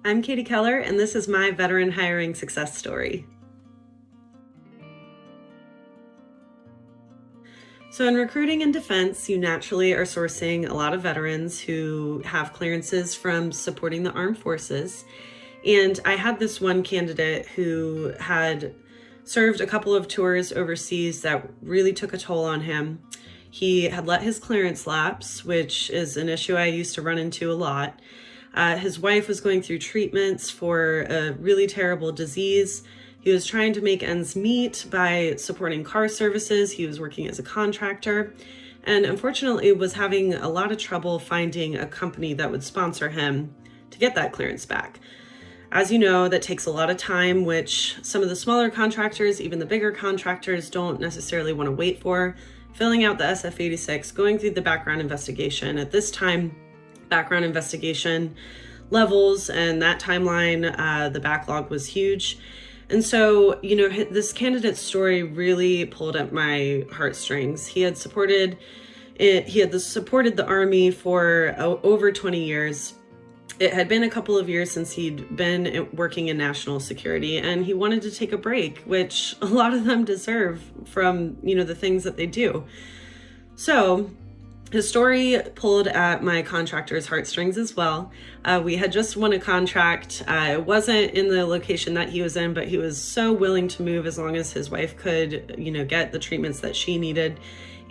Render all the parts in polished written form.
I'm Katie Keller, and this is my veteran hiring success story. So in recruiting and defense, you naturally are sourcing a lot of veterans who have clearances from supporting the armed forces. And I had this one candidate who had served a couple of tours overseas that really took a toll on him. He had let his clearance lapse, which is an issue I used to run into a lot. His wife was going through treatments for a really terrible disease. He was trying to make ends meet by supporting car services. He was working as a contractor and unfortunately was having a lot of trouble finding a company that would sponsor him to get that clearance back. As you know, that takes a lot of time, which some of the smaller contractors, even the bigger contractors, don't necessarily want to wait for. Filling out the SF-86, going through the background investigation. At this time, background investigation levels and that timeline, the backlog was huge. And so, this candidate's story really pulled at my heartstrings. He had supported the Army for over 20 years. It had been a couple of years since he'd been working in national security, and he wanted to take a break, which a lot of them deserve from, the things that they do. So his story pulled at my contractor's heartstrings as well. We had just won a contract. It wasn't in the location that he was in, but he was so willing to move as long as his wife could, get the treatments that she needed.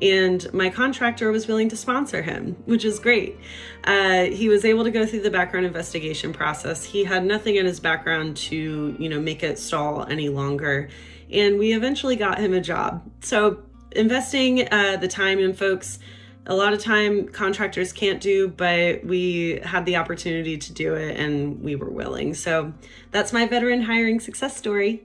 And my contractor was willing to sponsor him, which is great. He was able to go through the background investigation process. He had nothing in his background to, make it stall any longer. And we eventually got him a job. So investing the time in folks, a lot of time contractors can't do, but we had the opportunity to do it and we were willing. So that's my veteran hiring success story.